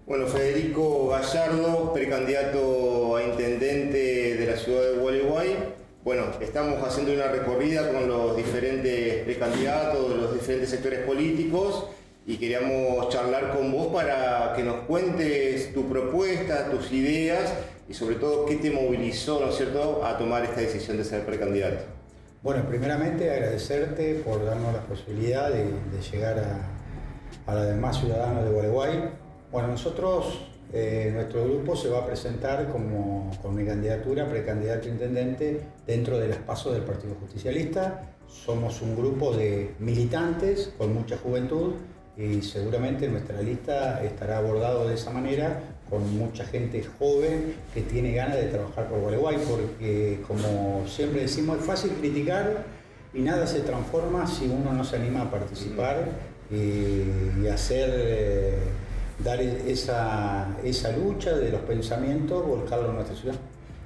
Bueno, Federico Gallardo, precandidato a intendente de la ciudad de Gualeguay. Bueno, estamos haciendo una recorrida con los diferentes precandidatos de los diferentes sectores políticos y queríamos charlar con vos para que nos cuentes tu propuesta, tus ideas y sobre todo qué te movilizó, ¿no es cierto?, a tomar esta decisión de ser precandidato. Bueno, primeramente agradecerte por darnos la posibilidad de llegar a los demás ciudadanos de Gualeguay. Bueno, nosotros, nuestro grupo se va a presentar con mi candidatura, precandidato a intendente, dentro de las pasos del Partido Justicialista. Somos un grupo de militantes con mucha juventud y seguramente nuestra lista estará abordado de esa manera, con mucha gente joven que tiene ganas de trabajar por Gualeguay, porque como siempre decimos, es fácil criticar y nada se transforma si uno no se anima a participar y hacer, dar esa lucha de los pensamientos, volcarlo en nuestra ciudad.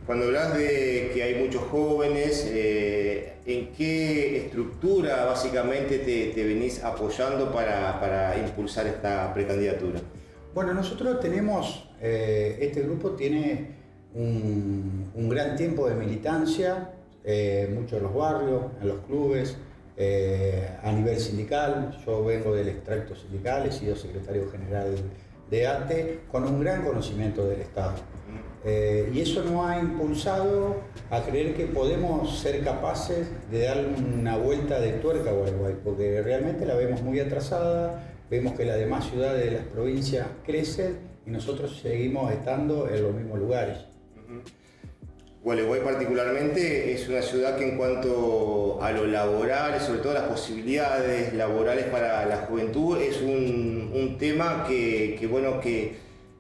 Cuando hablas de que hay muchos jóvenes, ¿en qué estructura básicamente te venís apoyando para impulsar esta precandidatura? Bueno, nosotros tenemos, este grupo tiene un gran tiempo de militancia, mucho en los barrios, en los clubes, a nivel sindical. Yo vengo del extracto sindical, he sido secretario general de ATE, con un gran conocimiento del Estado. Y eso nos ha impulsado a creer que podemos ser capaces de darle una vuelta de tuerca a Gualeguay, porque realmente la vemos muy atrasada, vemos que las demás ciudades de las provincias crecen y nosotros seguimos estando en los mismos lugares. Gualeguay particularmente es una ciudad que en cuanto a lo laboral, sobre todo las posibilidades laborales para la juventud, es un tema que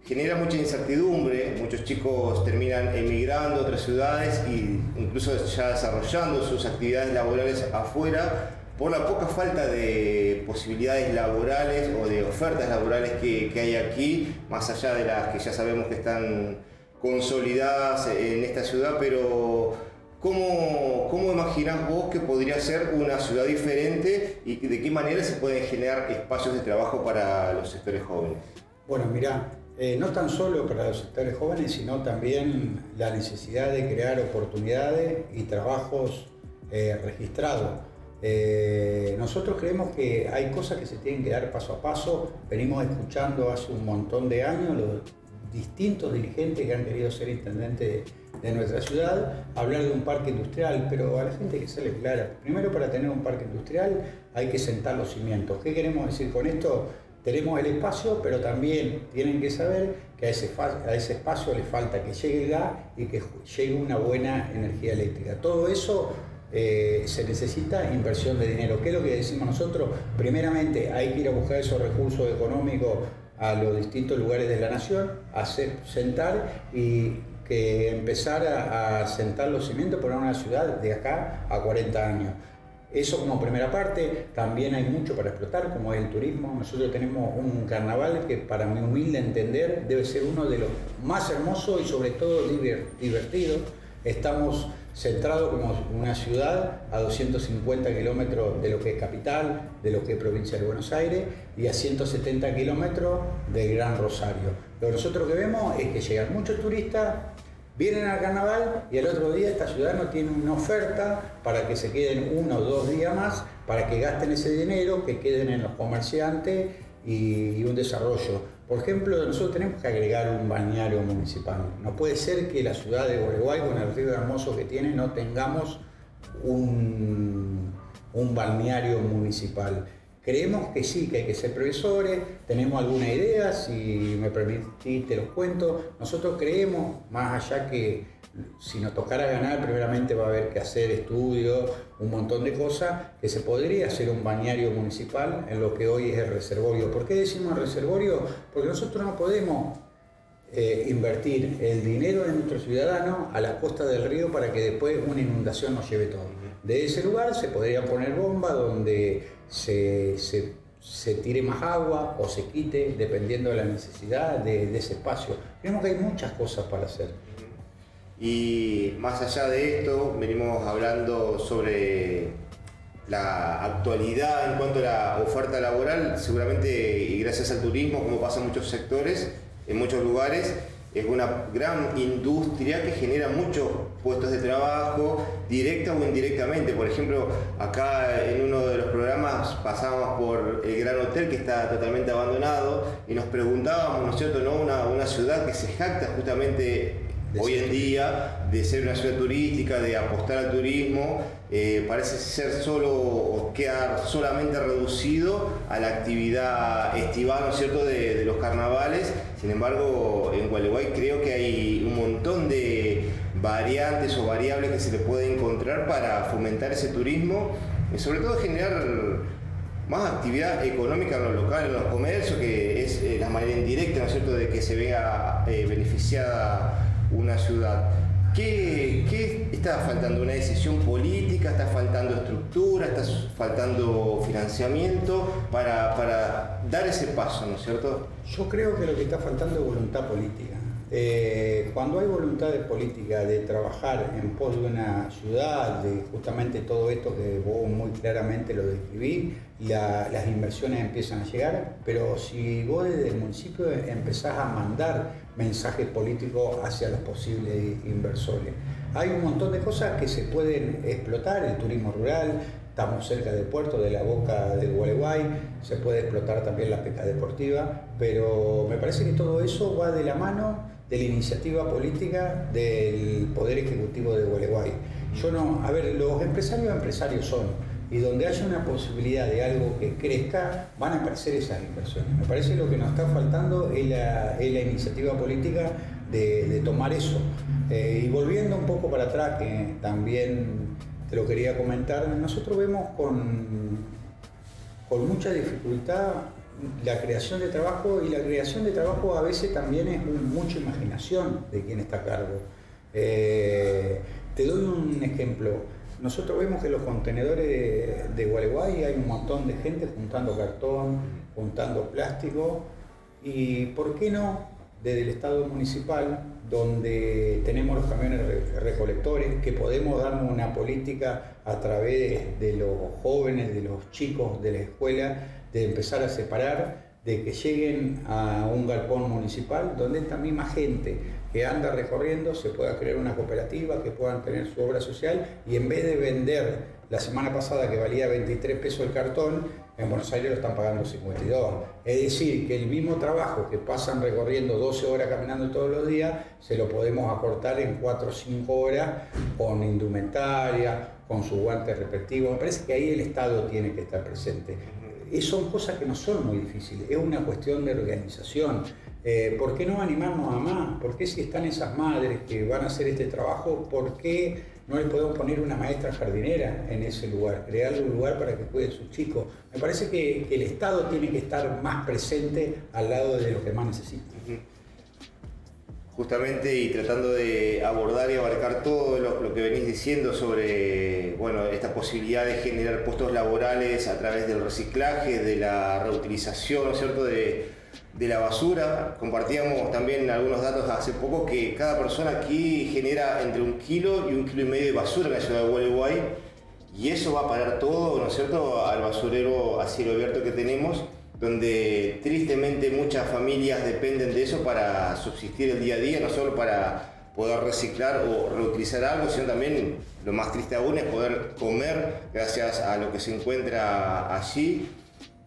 genera mucha incertidumbre. Muchos chicos terminan emigrando a otras ciudades e incluso ya desarrollando sus actividades laborales afuera por la poca falta de posibilidades laborales o de ofertas laborales que hay aquí, más allá de las que ya sabemos que están consolidadas en esta ciudad. Pero ¿cómo imaginás vos que podría ser una ciudad diferente y de qué manera se pueden generar espacios de trabajo para los sectores jóvenes? Bueno, mirá, no tan solo para los sectores jóvenes, sino también la necesidad de crear oportunidades y trabajos registrados. Nosotros creemos que hay cosas que se tienen que dar paso a paso. Venimos escuchando hace un montón de años los distintos dirigentes que han querido ser intendentes de nuestra ciudad hablar de un parque industrial, pero a la gente hay que serle clara. Primero, para tener un parque industrial hay que sentar los cimientos. ¿Qué queremos decir con esto? Tenemos el espacio, pero también tienen que saber que a ese espacio le falta que llegue el gas y que llegue una buena energía eléctrica. Todo eso se necesita inversión de dinero. ¿Qué es lo que decimos nosotros? Primeramente hay que ir a buscar esos recursos económicos a los distintos lugares de la nación, sentar y que empezar a sentar los cimientos para una ciudad de acá a 40 años. Eso como primera parte. También hay mucho para explotar, como es el turismo. Nosotros tenemos un carnaval que, para mi humilde entender, debe ser uno de los más hermosos y sobre todo divertidos. Estamos centrados como una ciudad a 250 kilómetros de lo que es capital, de lo que es provincia de Buenos Aires, y a 170 kilómetros del Gran Rosario. Lo que nosotros que vemos es que llegan muchos turistas, vienen al carnaval y el otro día esta ciudad no tiene una oferta para que se queden 1 o 2 días más, para que gasten ese dinero, que queden en los comerciantes y un desarrollo. Por ejemplo, nosotros tenemos que agregar un balneario municipal. No puede ser que la ciudad de Gualeguay, con el río hermoso que tiene, no tengamos un balneario municipal. Creemos que sí, que hay que ser previsores, tenemos alguna idea, si me permitís te los cuento. Nosotros creemos, más allá que si nos tocara ganar, primeramente va a haber que hacer estudios, un montón de cosas, que se podría hacer un balneario municipal en lo que hoy es el reservorio. ¿Por qué decimos reservorio? Porque nosotros no podemos invertir el dinero de nuestros ciudadanos a las costas del río para que después una inundación nos lleve todo. De ese lugar se podrían poner bombas donde se tire más agua o se quite, dependiendo de la necesidad de ese espacio. Creemos que hay muchas cosas para hacer. Y más allá de esto, venimos hablando sobre la actualidad en cuanto a la oferta laboral, seguramente, y gracias al turismo, como pasa en muchos sectores, en muchos lugares. Es una gran industria que genera muchos puestos de trabajo, directa o indirectamente. Por ejemplo, acá en uno de los programas pasábamos por el Gran Hotel, que está totalmente abandonado, y nos preguntábamos, ¿no es cierto?, ¿no? Una ciudad que se jacta justamente hoy en día de ser una ciudad turística, de apostar al turismo, parece ser solo o quedar solamente reducido a la actividad estival, ¿no es cierto?, de los carnavales. Sin embargo, en Gualeguay creo que hay un montón de variantes o variables que se le puede encontrar para fomentar ese turismo y sobre todo generar más actividad económica en lo local, en los comercios, que es la manera indirecta, ¿no es cierto?, de que se vea beneficiada una ciudad. ¿Qué está faltando? ¿Una decisión política? ¿Está faltando estructura? ¿Está faltando financiamiento para dar ese paso, ¿no es cierto? Yo creo que lo que está faltando es voluntad política. Cuando hay voluntad de política de trabajar en pos de una ciudad, de justamente todo esto que vos muy claramente lo describís, las inversiones empiezan a llegar, pero si vos desde el municipio empezás a mandar mensajes políticos hacia los posibles inversores, hay un montón de cosas que se pueden explotar, el turismo rural, estamos cerca del puerto, de la boca del Gualeguay, se puede explotar también la pesca deportiva, pero me parece que todo eso va de la mano de la iniciativa política del Poder Ejecutivo de Gualeguay. Los empresarios son, y donde haya una posibilidad de algo que crezca, van a aparecer esas inversiones. Me parece que lo que nos está faltando es la iniciativa política de tomar eso. Y volviendo un poco para atrás, que también te lo quería comentar, nosotros vemos con mucha dificultad la creación de trabajo, y la creación de trabajo a veces también es mucha imaginación de quien está a cargo. Te doy un ejemplo. Nosotros vemos que en los contenedores de Gualeguay hay un montón de gente juntando cartón, juntando plástico, y ¿por qué no desde el Estado municipal, donde tenemos los camiones recolectores, que podemos darnos una política a través de los jóvenes, de los chicos de la escuela, de empezar a separar, de que lleguen a un galpón municipal donde esta misma gente que anda recorriendo se pueda crear una cooperativa, que puedan tener su obra social, y en vez de vender la semana pasada que valía 23 pesos el cartón, en Buenos Aires lo están pagando 52. Es decir, que el mismo trabajo que pasan recorriendo 12 horas caminando todos los días, se lo podemos acortar en 4 o 5 horas con indumentaria, con sus guantes respectivos. Me parece que ahí el Estado tiene que estar presente. Son cosas que no son muy difíciles, es una cuestión de organización. ¿Por qué no animarnos a más? ¿Por qué si están esas madres que van a hacer este trabajo, por qué no les podemos poner una maestra jardinera en ese lugar? Crearle un lugar para que cuiden sus chicos. Me parece que el Estado tiene que estar más presente al lado de lo que más necesitan. Justamente, y tratando de abordar y abarcar todo lo que venís diciendo sobre esta posibilidad de generar puestos laborales a través del reciclaje, de la reutilización, ¿no es cierto?, de la basura. Compartíamos también algunos datos hace poco que cada persona aquí genera entre 1 kilo y 1,5 kilos de basura en la ciudad de Gualeguay, y eso va a parar todo, ¿no es cierto?, al basurero a cielo abierto que tenemos, donde tristemente muchas familias dependen de eso para subsistir el día a día, no solo para poder reciclar o reutilizar algo, sino también, lo más triste aún, es poder comer gracias a lo que se encuentra allí.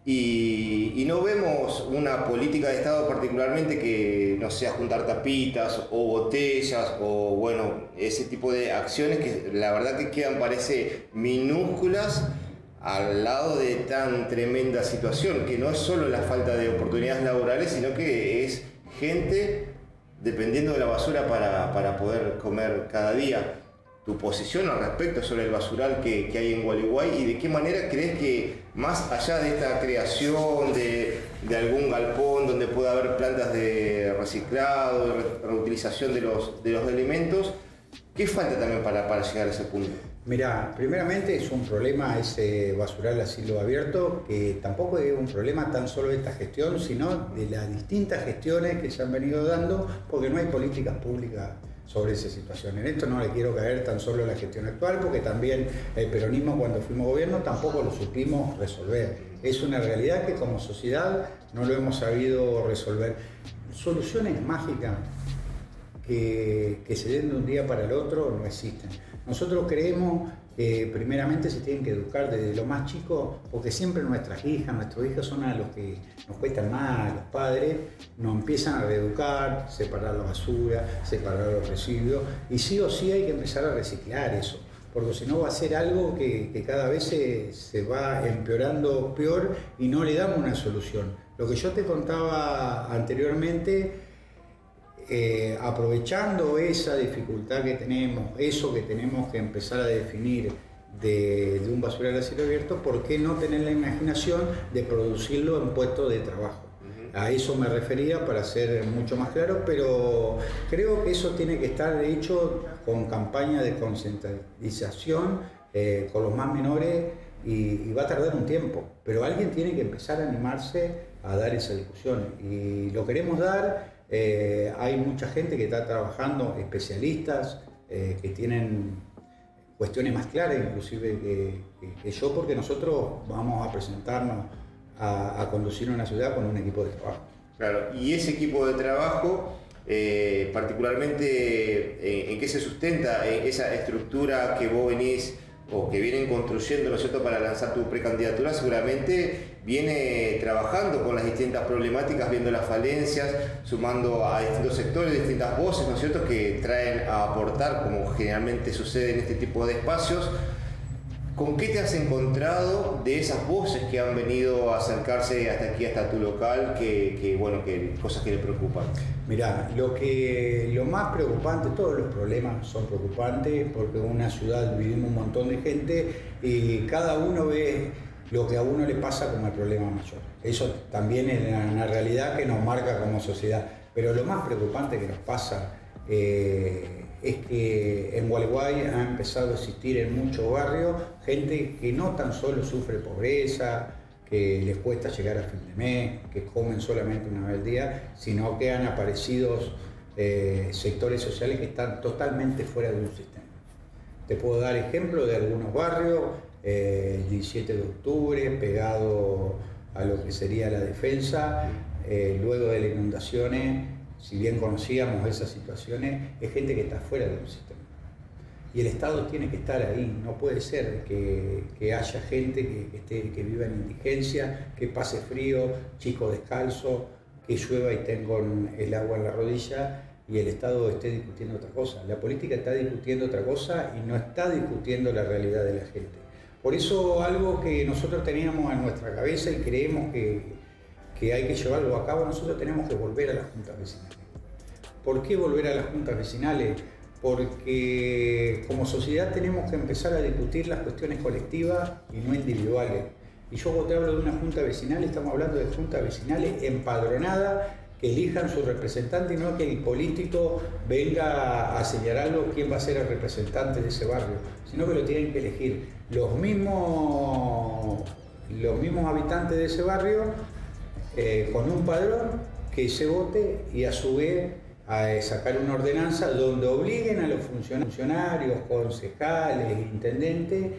Y no vemos una política de Estado particularmente que no sea juntar tapitas o botellas o ese tipo de acciones que la verdad que quedan, parece, minúsculas al lado de tan tremenda situación, que no es solo la falta de oportunidades laborales, sino que es gente dependiendo de la basura para poder comer cada día. Tu posición al respecto sobre el basural que hay en Gualeguay, y de qué manera crees que, más allá de esta creación de algún galpón donde pueda haber plantas de reciclado, de reutilización de los elementos, ¿qué falta también para llegar a ese punto? Mirá, primeramente es un problema ese basural a cielo abierto, que tampoco es un problema tan solo de esta gestión, sino de las distintas gestiones que se han venido dando, porque no hay políticas públicas sobre esa situación. En esto no le quiero caer tan solo a la gestión actual, porque también el peronismo, cuando fuimos gobierno, tampoco lo supimos resolver. Es una realidad que como sociedad no lo hemos sabido resolver. soluciones mágicas que se den de un día para el otro no existen. Nosotros creemos que primeramente se tienen que educar desde lo más chico, porque siempre nuestras hijas, nuestros hijos son a los que nos cuestan más, los padres, nos empiezan a reeducar, separar la basura, separar los residuos, y sí o sí hay que empezar a reciclar eso, porque si no va a ser algo que cada vez se va empeorando peor y no le damos una solución. Lo que yo te contaba anteriormente, aprovechando esa dificultad que tenemos, eso que tenemos que empezar a definir de un basural a cielo abierto, ¿por qué no tener la imaginación de producirlo en puestos de trabajo? A eso me refería para ser mucho más claro, pero creo que eso tiene que estar hecho con campaña de concientización con los más menores y va a tardar un tiempo, pero alguien tiene que empezar a animarse a dar esa discusión y lo queremos dar. Hay mucha gente que está trabajando, especialistas que tienen cuestiones más claras inclusive que yo, porque nosotros vamos a presentarnos a conducir una ciudad con un equipo de trabajo. Claro, y ese equipo de trabajo, particularmente, ¿en qué se sustenta esa estructura que vos venís o que vienen construyendo, ¿no es cierto?, para lanzar tu precandidatura? Seguramente viene trabajando con las distintas problemáticas, viendo las falencias, sumando a distintos sectores, distintas voces, ¿no es cierto?, que traen a aportar, como generalmente sucede en este tipo de espacios. ¿Con qué te has encontrado de esas voces que han venido a acercarse hasta aquí, hasta tu local, que cosas que le preocupan? Mirá, lo más preocupante, todos los problemas son preocupantes porque en una ciudad vivimos un montón de gente y cada uno ve lo que a uno le pasa como el problema mayor. Eso también es una realidad que nos marca como sociedad. Pero lo más preocupante que nos pasa es que en Gualeguay ha empezado a existir en muchos barrios gente que no tan solo sufre pobreza, que les cuesta llegar a fin de mes, que comen solamente una vez al día, sino que han aparecido sectores sociales que están totalmente fuera de un sistema. Te puedo dar ejemplos de algunos barrios, el 17 de octubre, pegado a lo que sería la defensa, luego de las inundaciones. Si bien conocíamos esas situaciones, es gente que está fuera de un sistema. Y el Estado tiene que estar ahí. No puede ser que haya gente que viva en indigencia, que pase frío, chicos descalzos, que llueva y tengan el agua en la rodilla y el Estado esté discutiendo otra cosa. La política está discutiendo otra cosa y no está discutiendo la realidad de la gente. Por eso algo que nosotros teníamos en nuestra cabeza y creemos que hay que llevarlo a cabo, nosotros tenemos que volver a las juntas vecinales. ¿Por qué volver a las juntas vecinales? Porque como sociedad tenemos que empezar a discutir las cuestiones colectivas y no individuales. Y yo cuando te hablo de una junta vecinal, estamos hablando de juntas vecinales empadronadas, que elijan su representante y no que el político venga a señalarlo quién va a ser el representante de ese barrio, sino que lo tienen que elegir los mismos habitantes de ese barrio, con un padrón que se vote y a su vez a sacar una ordenanza donde obliguen a los funcionarios, concejales, intendentes,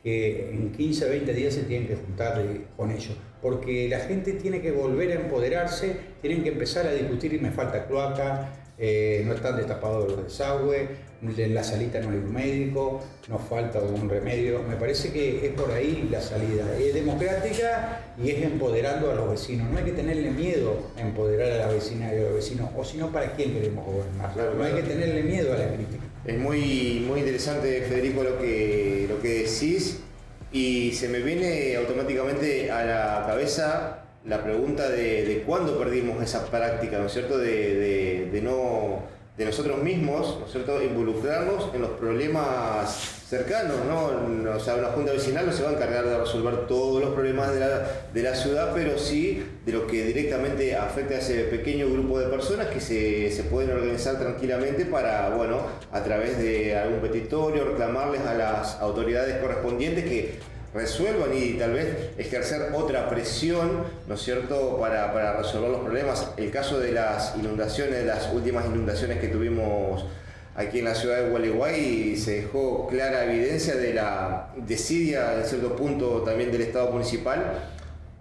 que en 15 o 20 días se tienen que juntar con ellos. Porque la gente tiene que volver a empoderarse, tienen que empezar a discutir y me falta cloaca, no están destapados los desagües, en la salita no hay un médico, nos falta un remedio. Me parece que es por ahí la salida. Es democrática y es empoderando a los vecinos. No hay que tenerle miedo a empoderar a la vecina y a los vecinos, o si no, ¿para quién queremos gobernar? Claro, no hay que tenerle miedo a la crítica. Es muy, muy interesante, Federico, lo que decís, y se me viene automáticamente a la cabeza la pregunta de cuándo perdimos esa práctica, ¿no es cierto?, de nosotros mismos, ¿no es cierto?, involucrarnos en los problemas cercanos, ¿no? O sea, una junta vecinal no se va a encargar de resolver todos los problemas de la ciudad, pero sí de lo que directamente afecta a ese pequeño grupo de personas que se pueden organizar tranquilamente para, bueno, a través de algún petitorio, reclamarles a las autoridades correspondientes que resuelvan y tal vez ejercer otra presión, ¿no es cierto?, para resolver los problemas. El caso de las inundaciones, de las últimas inundaciones que tuvimos aquí en la ciudad de Gualeguay, se dejó clara evidencia de la desidia, en cierto punto, también del Estado municipal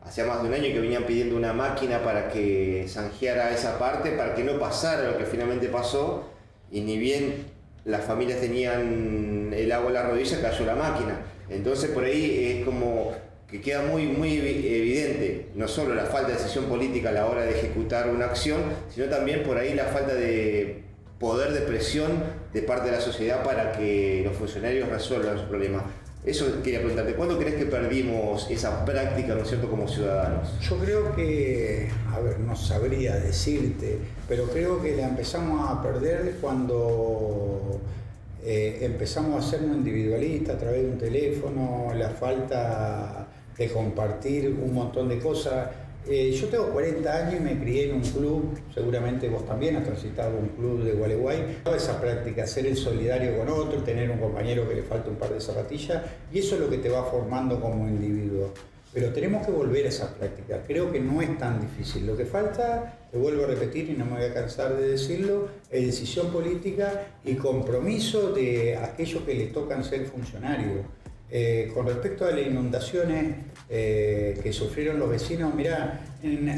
hacía más de un año que venían pidiendo una máquina para que zanjeara esa parte, para que no pasara lo que finalmente pasó, y ni bien las familias tenían el agua a la rodilla, cayó la máquina. Entonces por ahí es como que queda muy evidente, no solo la falta de decisión política a la hora de ejecutar una acción, sino también por ahí la falta de poder de presión de parte de la sociedad para que los funcionarios resuelvan sus problemas. Eso quería preguntarte, ¿cuándo crees que perdimos esa práctica, ¿no es cierto?, como ciudadanos? Yo creo que, a ver, no sabría decirte, pero creo que la empezamos a perder cuando empezamos a hacernos individualistas a través de un teléfono, la falta de compartir un montón de cosas. Yo tengo 40 años y me crié en un club, seguramente vos también has transitado un club de Gualeguay. Esa práctica, ser el solidario con otro, tener un compañero que le falta un par de zapatillas, y eso es lo que te va formando como individuo. Pero tenemos que volver a esa práctica, creo que no es tan difícil. Lo que falta, te vuelvo a repetir y no me voy a cansar de decirlo, es decisión política y compromiso de aquellos que les tocan ser funcionarios. Con respecto a las inundaciones que sufrieron los vecinos, mirá,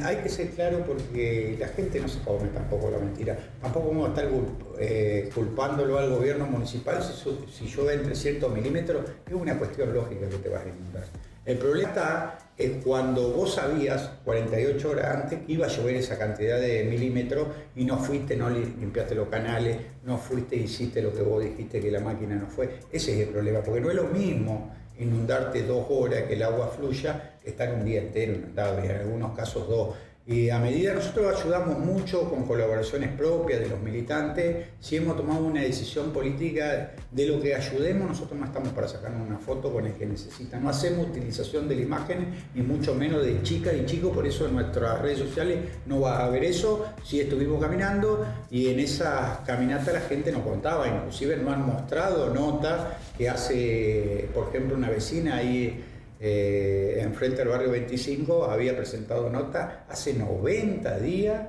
hay que ser claro porque la gente no se come tampoco la mentira. Tampoco vamos a estar culpándolo al gobierno municipal si llueve entre ciertos milímetros, es una cuestión lógica que te vas a inundar. El problema está cuando vos sabías 48 horas antes que iba a llover esa cantidad de milímetros y no fuiste, no limpiaste los canales, no fuiste y hiciste lo que vos dijiste que la máquina no fue. Ese es el problema, porque no es lo mismo inundarte 2 horas que el agua fluya que estar un día entero inundado, y en algunos casos 2. Y a medida nosotros ayudamos mucho con colaboraciones propias de los militantes, si hemos tomado una decisión política de lo que ayudemos, nosotros no estamos para sacarnos una foto con el que necesita, no hacemos utilización de la imagen, ni mucho menos de chicas y chicos, por eso en nuestras redes sociales no va a haber eso. Sí estuvimos caminando y en esas caminatas la gente nos contaba, inclusive nos han mostrado notas que hace, por ejemplo, una vecina ahí enfrente del barrio 25 había presentado nota hace 90 días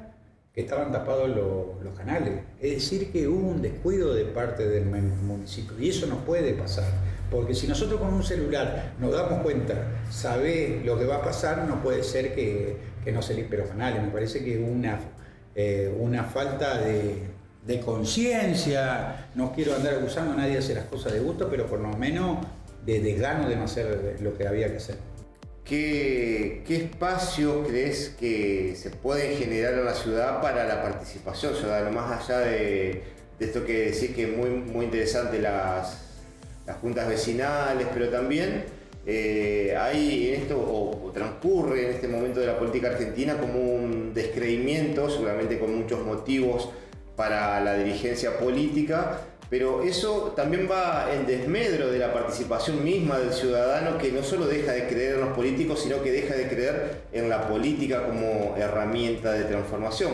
que estaban tapados los canales. Es decir, que hubo un descuido de parte del municipio y eso no puede pasar, porque si nosotros con un celular nos damos cuenta, sabés lo que va a pasar, no puede ser que no se limpien los canales. Me parece que es una falta de conciencia. No quiero andar acusando a nadie de hacer las cosas de gusto, pero por lo menos de desgano de no hacer lo que había que hacer. ¿Qué espacios crees que se pueden generar en la ciudad para la participación ciudadana? Más allá de esto que decís que es muy interesante las juntas vecinales, pero también hay en esto, o transcurre en este momento de la política argentina como un descreimiento, seguramente con muchos motivos para la dirigencia política, pero eso también va en desmedro de la participación misma del ciudadano, que no solo deja de creer en los políticos, sino que deja de creer en la política como herramienta de transformación.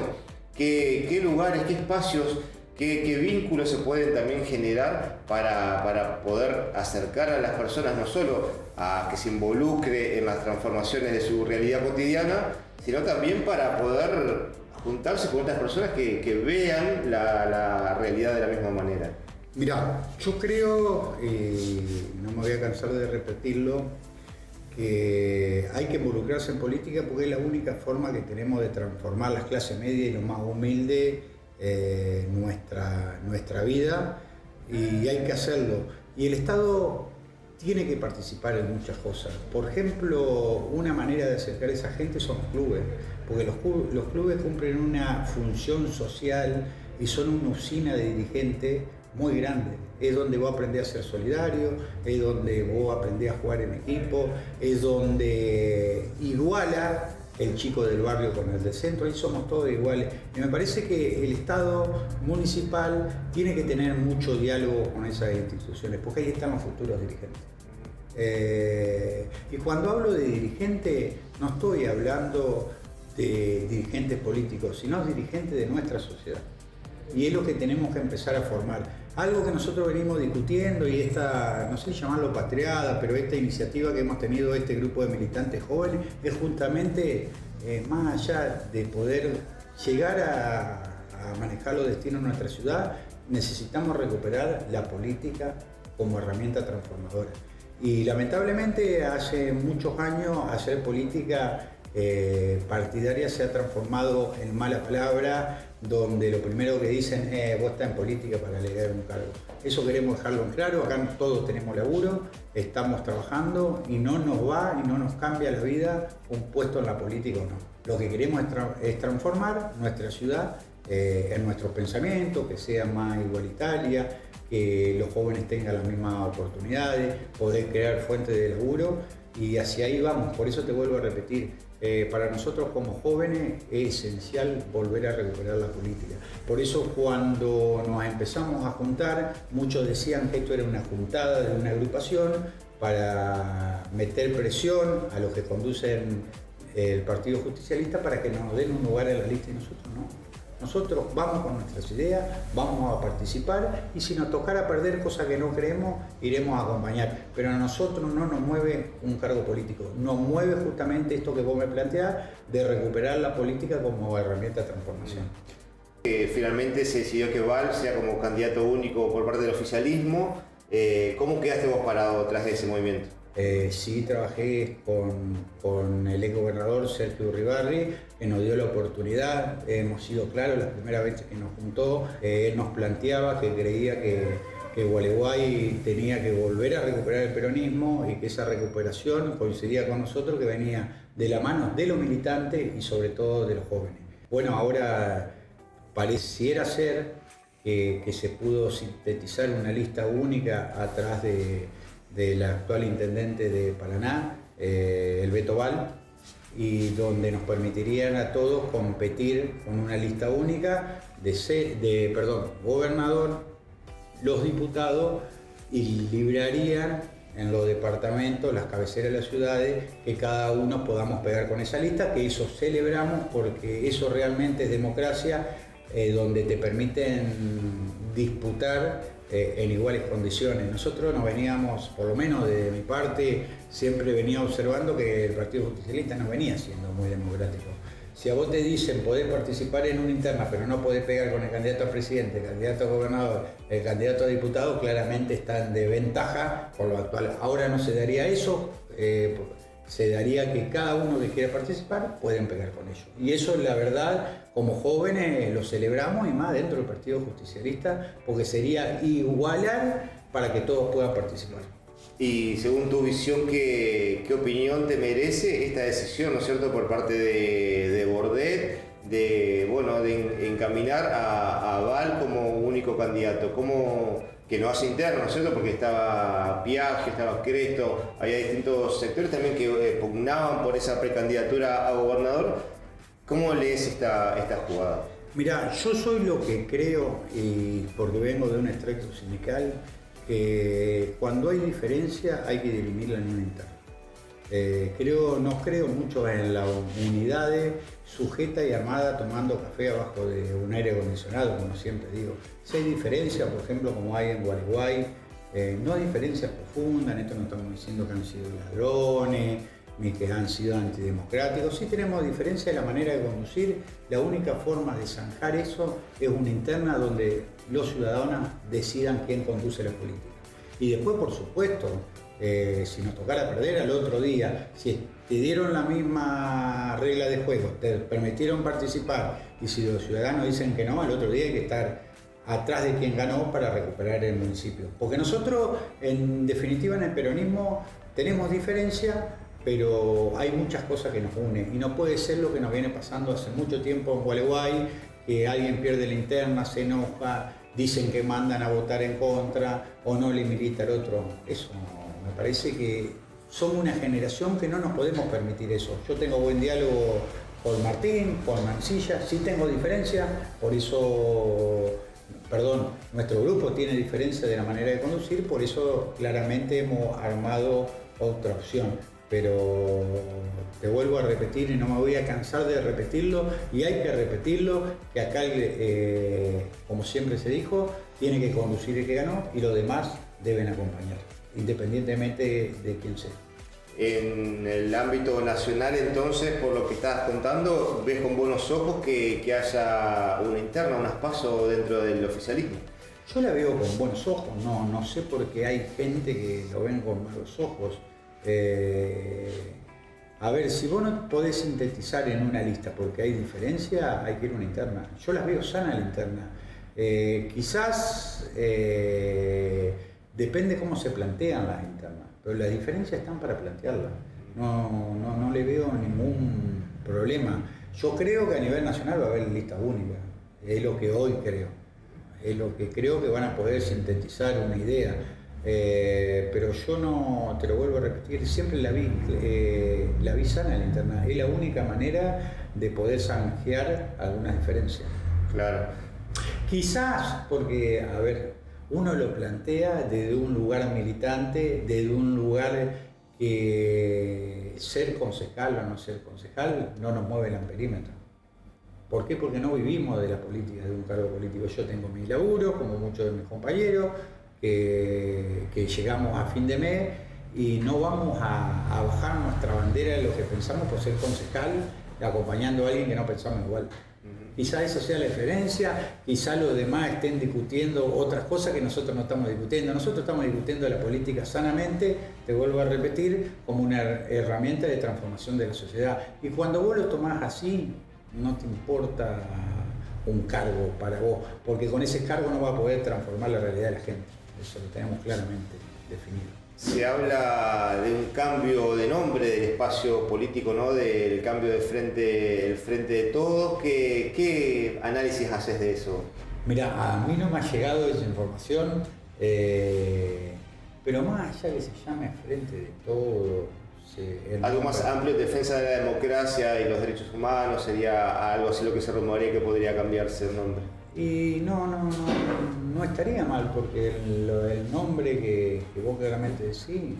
¿Qué lugares, qué espacios, qué vínculos se pueden también generar para poder acercar a las personas no solo a que se involucre en las transformaciones de su realidad cotidiana, sino también para poder juntarse con otras personas que vean la realidad de la misma manera? Mirá, yo creo, no me voy a cansar de repetirlo, que hay que involucrarse en política porque es la única forma que tenemos de transformar las clases medias y lo más humilde nuestra vida, y hay que hacerlo. Y el Estado tiene que participar en muchas cosas. Por ejemplo, una manera de acercar a esa gente son los clubes, porque los clubes cumplen una función social y son una usina de dirigentes muy grande. Es donde vos aprendés a ser solidario, es donde vos aprendés a jugar en equipo, es donde iguala el chico del barrio con el del centro, ahí somos todos iguales. Y me parece que el Estado municipal tiene que tener mucho diálogo con esas instituciones, porque ahí están los futuros dirigentes. Y cuando hablo de dirigente, no estoy hablando de dirigentes políticos, sino dirigentes de nuestra sociedad. Y es lo que tenemos que empezar a formar. Algo que nosotros venimos discutiendo, y esta, no sé llamarlo patriada, pero esta iniciativa que hemos tenido este grupo de militantes jóvenes, es justamente, más allá de poder llegar a manejar los destinos de nuestra ciudad, necesitamos recuperar la política como herramienta transformadora. Y lamentablemente hace muchos años hacer política partidaria se ha transformado en mala palabra, donde lo primero que dicen es vos estás en política para liderar un cargo. Eso queremos dejarlo en claro, acá todos tenemos laburo, estamos trabajando y no nos va y no nos cambia la vida un puesto en la política o no. Lo que queremos es transformar nuestra ciudad en nuestros pensamientos, que sea más igualitaria, que los jóvenes tengan las mismas oportunidades, poder crear fuentes de laburo y hacia ahí vamos. Por eso te vuelvo a repetir, para nosotros como jóvenes es esencial volver a recuperar la política. Por eso cuando nos empezamos a juntar, muchos decían que esto era una juntada de una agrupación para meter presión a los que conducen el Partido Justicialista para que nos den un lugar en la lista y nosotros no. Nosotros vamos con nuestras ideas, vamos a participar y si nos tocara perder, cosa que no creemos, iremos a acompañar. Pero a nosotros no nos mueve un cargo político, nos mueve justamente esto que vos me planteás de recuperar la política como herramienta de transformación. Finalmente se decidió que Val sea como candidato único por parte del oficialismo. ¿Cómo quedaste vos parado tras de ese movimiento? Sí, trabajé con el ex gobernador Sergio Uribarri, que nos dio la oportunidad, hemos sido claros, la primera vez que nos juntó, él nos planteaba que creía que Gualeguay tenía que volver a recuperar el peronismo y que esa recuperación coincidía con nosotros, que venía de la mano de los militantes y sobre todo de los jóvenes. Bueno, ahora pareciera ser que se pudo sintetizar una lista única atrás del actual intendente de Paraná, el Beto Val, y donde nos permitirían a todos competir con una lista única de gobernador, los diputados, y librarían en los departamentos, las cabeceras de las ciudades, que cada uno podamos pegar con esa lista, que eso celebramos porque eso realmente es democracia, donde te permiten disputar en iguales condiciones. Nosotros nos veníamos, por lo menos de mi parte, siempre venía observando que el Partido Justicialista no venía siendo muy democrático. Si a vos te dicen podés participar en una interna, pero no podés pegar con el candidato a presidente, el candidato a gobernador, el candidato a diputado, claramente están de ventaja por lo actual. Ahora no se daría eso, se daría que cada uno que quiera participar pueden pegar con ellos. Y eso, la verdad, como jóvenes lo celebramos y más dentro del Partido Justicialista, porque sería igualar para que todos puedan participar. Y según tu visión, ¿qué opinión te merece esta decisión, ¿no es cierto?, por parte de Bordet, de encaminar a Val como único candidato? Que no hace interno, ¿no es cierto?, porque estaba Piaggio, estaba Cresto, había distintos sectores también que pugnaban por esa precandidatura a gobernador. ¿Cómo lees esta jugada? Mirá, yo soy lo que creo, y porque vengo de un extracto sindical, que cuando hay diferencia hay que dirimirla en una interna. No creo mucho en la unidad sujeta y armada tomando café abajo de un aire acondicionado, como siempre digo. Si hay diferencia, por ejemplo, como hay en Gualeguay, no hay diferencias profundas, en esto no estamos diciendo que han sido ladrones, ni que han sido antidemocráticos. Sí tenemos diferencia en la manera de conducir. La única forma de zanjar eso es una interna donde los ciudadanos decidan quién conduce la política. Y después, por supuesto, si nos tocara perder al otro día, si te dieron la misma regla de juego, te permitieron participar, y si los ciudadanos dicen que no, al otro día hay que estar atrás de quien ganó para recuperar el municipio. Porque nosotros, en definitiva, en el peronismo tenemos diferencia, pero hay muchas cosas que nos unen y no puede ser lo que nos viene pasando hace mucho tiempo en Gualeguay, que alguien pierde la interna, se enoja, dicen que mandan a votar en contra o no le milita al otro. Eso me parece que somos una generación que no nos podemos permitir eso. Yo tengo buen diálogo con Martín, con Mancilla, sí tengo diferencia, por eso, nuestro grupo tiene diferencia de la manera de conducir, por eso claramente hemos armado otra opción. Pero te vuelvo a repetir y no me voy a cansar de repetirlo, y hay que repetirlo, que acá, como siempre se dijo, tiene que conducir el que ganó y los demás deben acompañar, independientemente de quién sea. En el ámbito nacional, entonces, por lo que estás contando, ves con buenos ojos que haya una interna, un espacio dentro del oficialismo. Yo la veo con buenos ojos, no sé por qué hay gente que lo ven con malos ojos. A ver, si vos no podés sintetizar en una lista porque hay diferencia, hay que ir a una interna. Yo las veo sana la interna. Quizás depende cómo se plantean las internas, pero las diferencias están para plantearlas. No le veo ningún problema. Yo creo que a nivel nacional va a haber lista única, es lo que hoy creo. Es lo que creo que van a poder sintetizar una idea. Pero yo no, te lo vuelvo a repetir, siempre la vi sana la interna. Es la única manera de poder zanjear algunas diferencias. Claro. Quizás porque, a ver, uno lo plantea desde un lugar militante, desde un lugar que ser concejal o no ser concejal no nos mueve el amperímetro. ¿Por qué? Porque no vivimos de la política, de un cargo político. Yo tengo mi laburo, como muchos de mis compañeros, que llegamos a fin de mes y no vamos a bajar nuestra bandera de lo que pensamos por ser concejal, acompañando a alguien que no pensamos igual. Quizá esa sea la diferencia, quizá los demás estén discutiendo otras cosas que nosotros no estamos discutiendo. Nosotros estamos discutiendo la política sanamente, te vuelvo a repetir, como una herramienta de transformación de la sociedad. Y cuando vos lo tomás así, no te importa un cargo para vos, porque con ese cargo no vas a poder transformar la realidad de la gente. Eso lo tenemos claramente definido. Se habla de un cambio de nombre del espacio político, ¿no? Del cambio de frente, el Frente de Todos. ¿Qué análisis haces de eso? Mira, a mí no me ha llegado esa información, pero más allá que se llame Frente de Todos, algo más amplio, defensa de la democracia y los derechos humanos, sería algo así lo que se rumorea que podría cambiarse el nombre. Y no estaría mal, porque el nombre que vos claramente decís,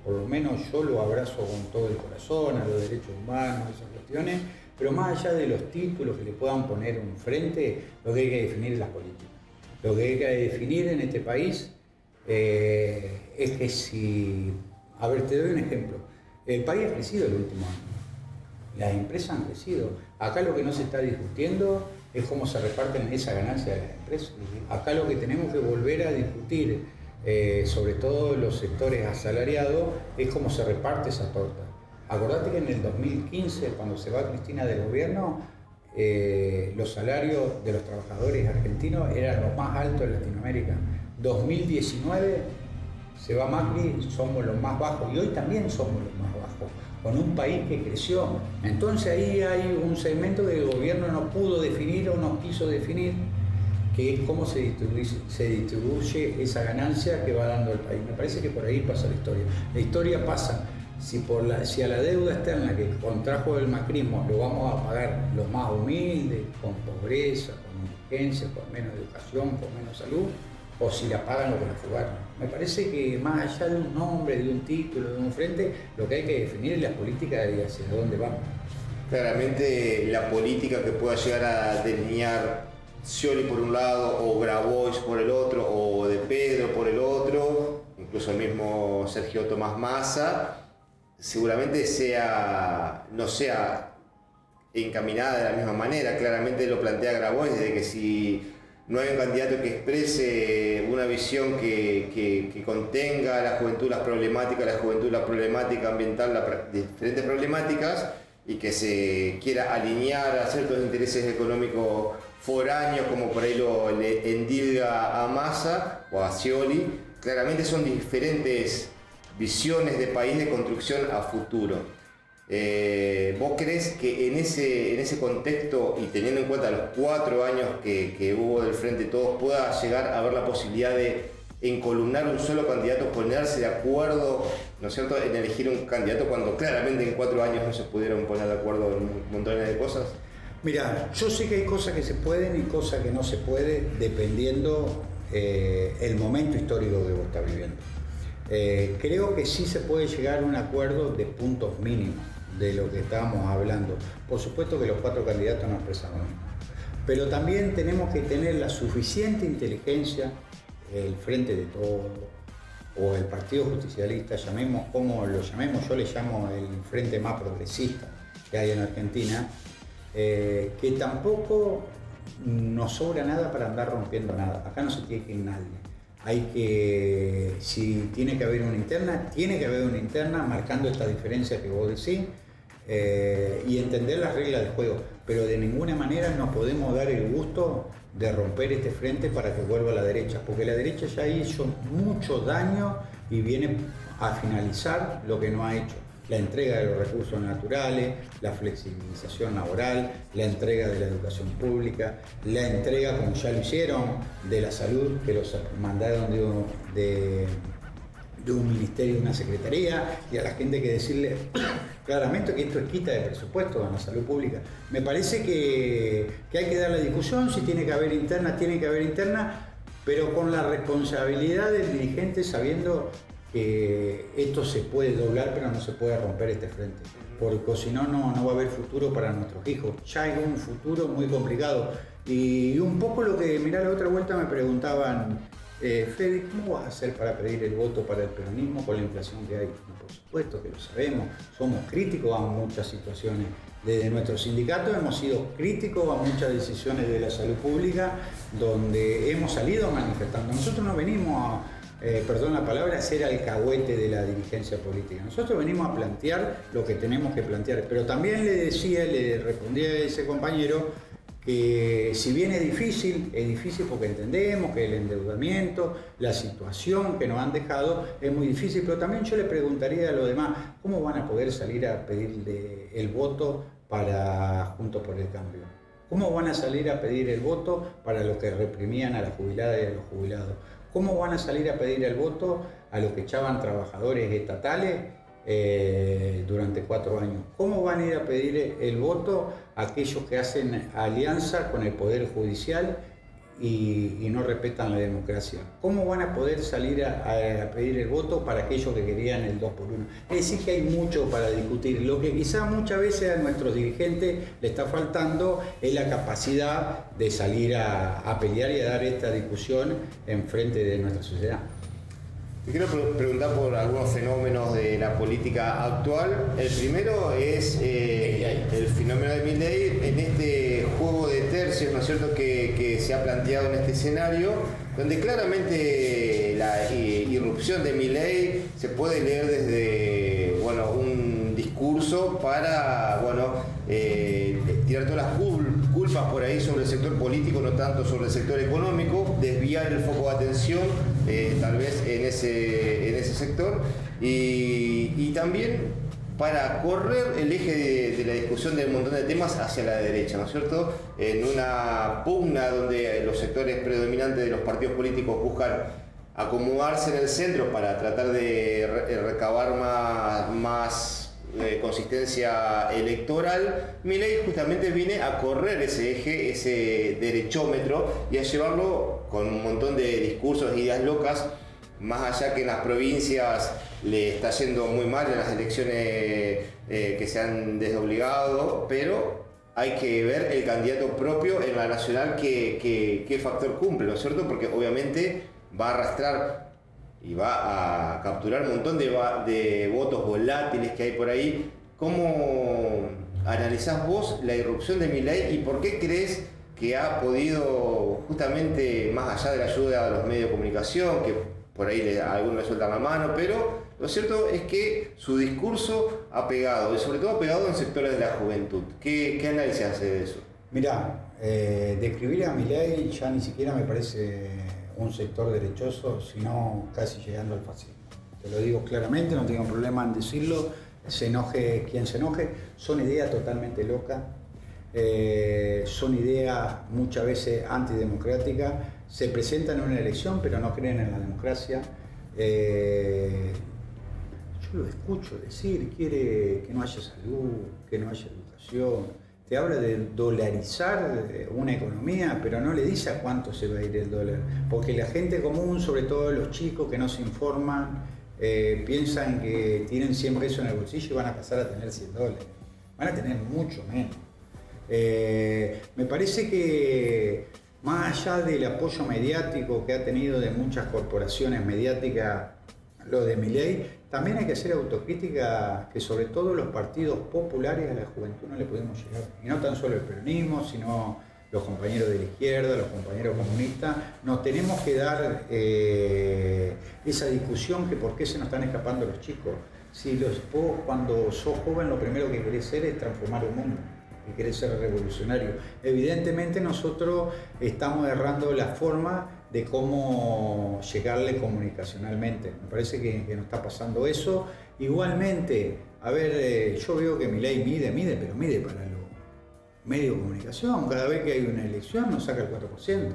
por lo menos yo lo abrazo con todo el corazón, a los derechos humanos, esas cuestiones, pero más allá de los títulos que le puedan poner un frente, lo que hay que definir es la política. Lo que hay que definir en este país es que si... A ver, te doy un ejemplo. El país ha crecido el último año. Las empresas han crecido. Acá lo que no se está discutiendo es cómo se reparten esa ganancia de las empresas. Acá lo que tenemos que volver a discutir, sobre todo los sectores asalariados, es cómo se reparte esa torta. Acordate que en el 2015, cuando se va Cristina del gobierno, los salarios de los trabajadores argentinos eran los más altos de Latinoamérica. 2019 se va Macri, somos los más bajos, y hoy también somos los más bajos, con un país que creció. Entonces ahí hay un segmento que el gobierno no pudo definir o no quiso definir, que es cómo se distribuye esa ganancia que va dando el país. Me parece que por ahí pasa la historia. La historia pasa, si a la deuda externa que contrajo el macrismo lo vamos a pagar los más humildes, con pobreza, con indigencia, con menos educación, con menos salud, o si la pagan o que la fugaron. Me parece que más allá de un nombre, de un título, de un frente, lo que hay que definir es la política de hacia dónde vamos. Claramente la política que pueda llegar a delinear Scioli por un lado, o Grabois por el otro, o de Pedro por el otro, incluso el mismo Sergio Tomás Massa, seguramente no sea encaminada de la misma manera. Claramente lo plantea Grabois, de que si no hay un candidato que exprese una visión que contenga a la juventud la problemática ambiental, las diferentes problemáticas, y que se quiera alinear a ciertos intereses económicos foráneos, como por ahí le endilga a Massa o a Scioli. Claramente son diferentes visiones de país, de construcción a futuro. ¿Vos crees que en ese contexto, y teniendo en cuenta los 4 años que hubo del Frente de Todos, pueda llegar a haber la posibilidad de encolumnar un solo candidato, ponerse de acuerdo, ¿no es cierto?, en elegir un candidato, cuando claramente en 4 años no se pudieron poner de acuerdo en montones de cosas? Mira, yo sé que hay cosas que se pueden y cosas que no se pueden, dependiendo el momento histórico que vos estás viviendo. Creo que sí se puede llegar a un acuerdo de puntos mínimos de lo que estábamos hablando. Por supuesto que los 4 candidatos no expresan lo mismo, pero también tenemos que tener la suficiente inteligencia, el Frente de Todos o el Partido Justicialista, llamemos como lo llamemos, yo le llamo el frente más progresista que hay en Argentina, que tampoco no sobra nada para andar rompiendo nada. Acá no se tiene que ir nadie. Si tiene que haber una interna, tiene que haber una interna marcando esta diferencia que vos decís y entender las reglas del juego. Pero de ninguna manera nos podemos dar el gusto de romper este frente para que vuelva a la derecha, porque la derecha ya hizo mucho daño y viene a finalizar lo que no ha hecho. La entrega de los recursos naturales, la flexibilización laboral, la entrega de la educación pública, la entrega, como ya lo hicieron, de la salud, que los mandaron de un ministerio, de una secretaría, y a la gente hay que decirle claramente que esto es quita de presupuesto en la salud pública. Me parece que hay que dar la discusión, si tiene que haber interna, tiene que haber interna, pero con la responsabilidad del dirigente, sabiendo que esto se puede doblar, pero no se puede romper este frente, porque si no, no va a haber futuro para nuestros hijos. Ya hay un futuro muy complicado. Y un poco lo que, mirá, la otra vuelta me preguntaban, Fede, ¿cómo vas a hacer para pedir el voto para el peronismo con la inflación que hay? Y por supuesto que lo sabemos, somos críticos a muchas situaciones. Desde nuestro sindicato hemos sido críticos a muchas decisiones de la salud pública, donde hemos salido manifestando. Nosotros no venimos perdón la palabra, ser alcahuete de la dirigencia política. Nosotros venimos a plantear lo que tenemos que plantear, pero también le respondía a ese compañero que si bien es difícil porque entendemos que el endeudamiento, la situación que nos han dejado es muy difícil, pero también yo le preguntaría a los demás, ¿cómo van a poder salir a pedirle el voto para Juntos por el Cambio? ¿Cómo van a salir a pedir el voto para los que reprimían a las jubiladas y a los jubilados? ¿Cómo van a salir a pedir el voto a los que echaban trabajadores estatales durante 4 años? ¿Cómo van a ir a pedir el voto a aquellos que hacen alianza con el Poder Judicial y no respetan la democracia? ¿Cómo van a poder salir a pedir el voto para aquellos que querían el 2 por 1? Es decir, que hay mucho para discutir. Lo que quizás muchas veces a nuestros dirigentes le está faltando es la capacidad de salir a pelear y a dar esta discusión en frente de nuestra sociedad. Te quiero preguntar por algunos fenómenos de la política actual. El primero es el fenómeno de Milei en este juego de tercios, ¿no es cierto?, que se ha planteado en este escenario, donde claramente la irrupción de Milei se puede leer desde un discurso para tirar todas las culpas por ahí sobre el sector político, no tanto sobre el sector económico, desviar el foco de atención tal vez en ese sector y también para correr el eje de la discusión del montón de temas hacia la derecha, ¿no es cierto? En una pugna donde los sectores predominantes de los partidos políticos buscan acomodarse en el centro para tratar de recabar más consistencia electoral, Milei justamente viene a correr ese eje, ese derechómetro y a llevarlo con un montón de discursos e ideas locas, más allá que en las provincias le está yendo muy mal en las elecciones que se han desobligado, pero hay que ver el candidato propio en la nacional qué factor cumple, ¿no es cierto? Porque obviamente va a arrastrar y va a capturar un montón de votos volátiles que hay por ahí. ¿Cómo analizás vos la irrupción de Milei y por qué crees que ha podido, justamente más allá de la ayuda a los medios de comunicación, que por ahí a algunos le sueltan la mano, pero lo cierto es que su discurso ha pegado, y sobre todo ha pegado en sectores de la juventud? ¿Qué análisis hace de eso? Mirá, describir a Milei ya ni siquiera me parece un sector derechoso, sino casi llegando al fascismo. Te lo digo claramente, no tengo problema en decirlo, se enoje quien se enoje, son ideas totalmente locas, son ideas muchas veces antidemocráticas, se presentan en una elección pero no creen en la democracia. Yo lo escucho decir, quiere que no haya salud, que no haya educación. Te habla de dolarizar una economía, pero no le dice a cuánto se va a ir el dólar. Porque la gente común, sobre todo los chicos que no se informan, piensan que tienen 100 pesos en el bolsillo y van a pasar a tener $100. Van a tener mucho menos. Me parece que más allá del apoyo mediático que ha tenido de muchas corporaciones mediáticas, lo de Milei, también hay que hacer autocrítica que sobre todo los partidos populares a la juventud no le podemos llegar. Y no tan solo el peronismo, sino los compañeros de la izquierda, los compañeros comunistas, nos tenemos que dar esa discusión que por qué se nos están escapando los chicos. Si vos cuando sos joven lo primero que querés ser es transformar el mundo, que querés ser revolucionario. Evidentemente nosotros estamos errando la forma de cómo llegarle comunicacionalmente. Me parece que nos está pasando eso. Igualmente, a ver, yo veo que Milei mide, pero mide para los medios de comunicación. Cada vez que hay una elección no saca el 4%,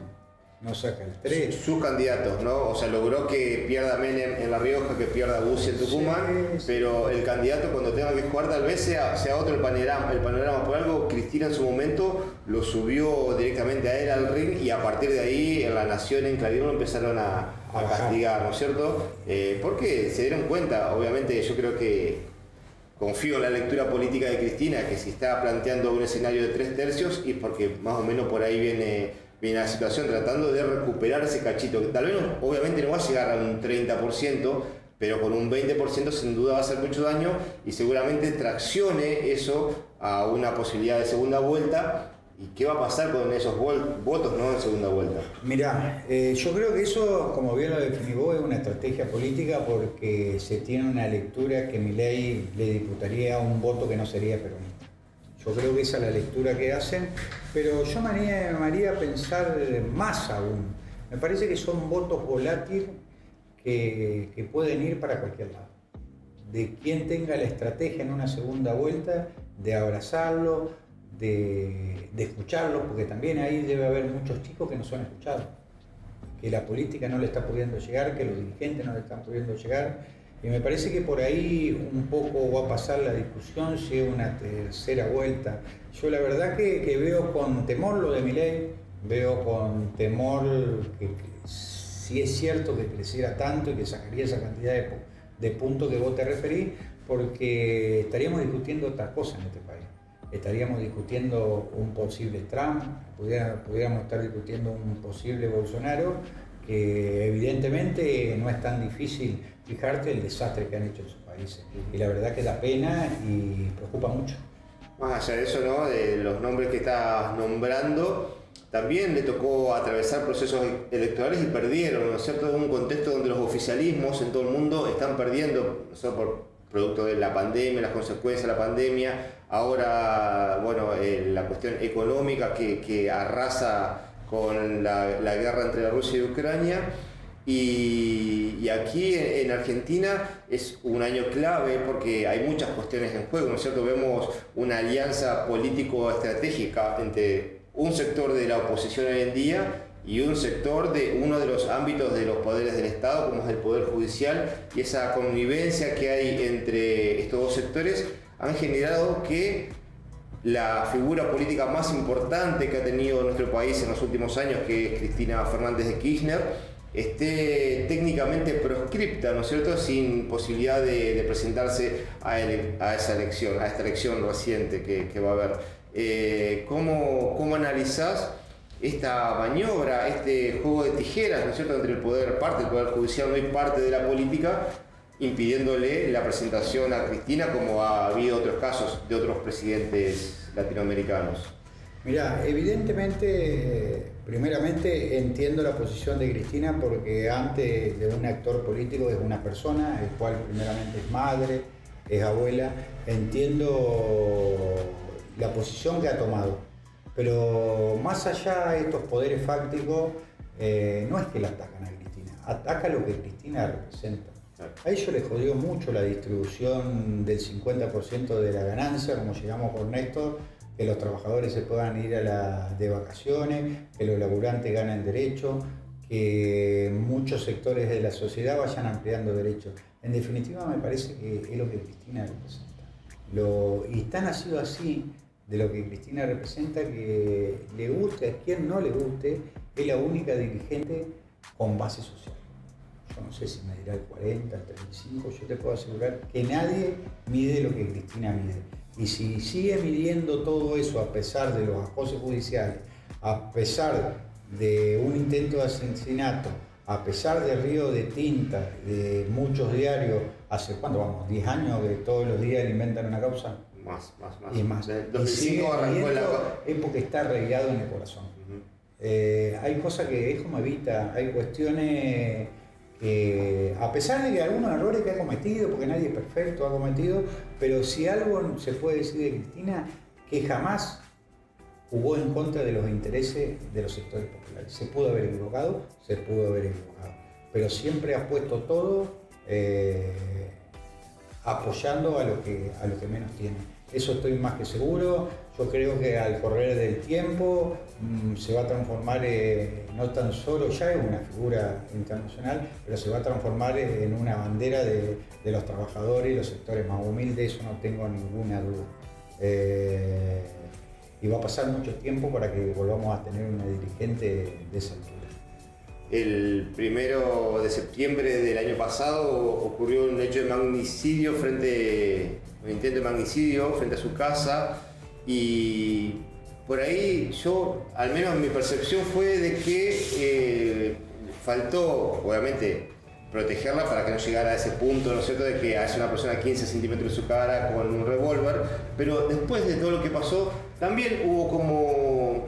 no saca el 3%. Sus candidatos, ¿no? O sea, logró que pierda Menem en La Rioja, que pierda Bussi en Tucumán, sí. Pero el candidato cuando tenga que jugar tal vez sea otro el panorama. Por algo, Cristina en su momento lo subió directamente a él al ring y a partir de ahí en La Nación, en Clarín, lo empezaron a castigar, ¿no es cierto? Porque se dieron cuenta, obviamente yo creo que confío en la lectura política de Cristina, que si está planteando un escenario de 3/3 y porque más o menos por ahí viene la situación, tratando de recuperar ese cachito, que tal vez obviamente no va a llegar a un 30%, pero con un 20% sin duda va a hacer mucho daño y seguramente traccione eso a una posibilidad de segunda vuelta. ¿Y qué va a pasar con esos votos, ¿no?, en segunda vuelta? Mirá, yo creo que eso, como bien lo definí vos, es una estrategia política porque se tiene una lectura que Milei le diputaría un voto que no sería peronista. Yo creo que esa es la lectura que hacen, pero yo me haría pensar más aún. Me parece que son votos volátiles que pueden ir para cualquier lado. De quien tenga la estrategia en una segunda vuelta, de abrazarlo, de escucharlos, porque también ahí debe haber muchos chicos que no son escuchados, que la política no le está pudiendo llegar, que los dirigentes no le están pudiendo llegar, y me parece que por ahí un poco va a pasar la discusión si es una tercera vuelta. Yo la verdad que veo con temor lo de Milei, veo con temor que si es cierto que creciera tanto y que sacaría esa cantidad de puntos que vos te referís, porque estaríamos discutiendo otras cosas en este país. Estaríamos discutiendo un posible Trump, pudiéramos estar discutiendo un posible Bolsonaro, que evidentemente no es tan difícil fijarte el desastre que han hecho en sus países. Y la verdad que da pena y preocupa mucho. Más allá de eso, ¿no?, de los nombres que estás nombrando, también le tocó atravesar procesos electorales y perdieron, ¿no es cierto?, en un contexto donde los oficialismos en todo el mundo están perdiendo, no solo por producto de la pandemia, las consecuencias de la pandemia, ahora, bueno, la cuestión económica que arrasa con la guerra entre Rusia y Ucrania, y aquí en Argentina es un año clave porque hay muchas cuestiones en juego, ¿no es cierto? Vemos una alianza político-estratégica entre un sector de la oposición hoy en día y un sector de uno de los ámbitos de los poderes del Estado, como es el Poder Judicial, y esa convivencia que hay entre estos dos sectores han generado que la figura política más importante que ha tenido nuestro país en los últimos años, que es Cristina Fernández de Kirchner, esté técnicamente proscripta, ¿no es cierto?, sin posibilidad de presentarse a esa elección, a esta elección reciente que va a haber. ¿Cómo analizás esta maniobra, este juego de tijeras, ¿no es cierto?, entre parte del Poder Judicial y parte de la política, impidiéndole la presentación a Cristina, como ha habido otros casos de otros presidentes latinoamericanos? Mirá, evidentemente, primeramente entiendo la posición de Cristina porque antes de un actor político es una persona, el cual primeramente es madre, es abuela. Entiendo la posición que ha tomado, pero más allá de estos poderes fácticos, no es que la atacan a Cristina, ataca lo que Cristina representa. A ellos les jodió mucho la distribución del 50% de la ganancia, como llegamos con Néstor, que los trabajadores se puedan ir de vacaciones, que los laburantes ganen derechos, que muchos sectores de la sociedad vayan ampliando derechos. En definitiva, me parece que es lo que Cristina representa. Y tan ha sido así de lo que Cristina representa que le guste a quien no le guste, es la única dirigente con base social. Yo no sé si me dirá el 40, el 35, yo te puedo asegurar que nadie mide lo que Cristina mide. Y si sigue midiendo todo eso a pesar de los acosos judiciales, a pesar de un intento de asesinato, a pesar de río de tinta, de muchos diarios, ¿hace cuánto vamos? ¿10 años que todos los días le inventan una causa? Y más. Desde 2005 arrancó es porque está arraigado en el corazón. Hay cosas que es como evita, hay cuestiones que, a pesar de que algunos errores que ha cometido, porque nadie es perfecto, ha cometido, pero si algo se puede decir de Cristina, que jamás jugó en contra de los intereses de los sectores populares. Se pudo haber equivocado, pero siempre ha puesto todo apoyando a lo que menos tiene. Eso estoy más que seguro. Yo creo que al correr del tiempo se va a transformar, no tan solo ya es una figura internacional, pero se va a transformar en una bandera de los trabajadores y los sectores más humildes, eso no tengo ninguna duda. Y va a pasar mucho tiempo para que volvamos a tener una dirigente de esa altura. El 1 de septiembre del año pasado ocurrió un hecho de magnicidio un intento de magnicidio frente a su casa, y por ahí al menos mi percepción fue de que faltó, obviamente, protegerla para que no llegara a ese punto, ¿no es cierto?, de que hace una persona a 15 centímetros de su cara con un revólver, pero después de todo lo que pasó, también hubo como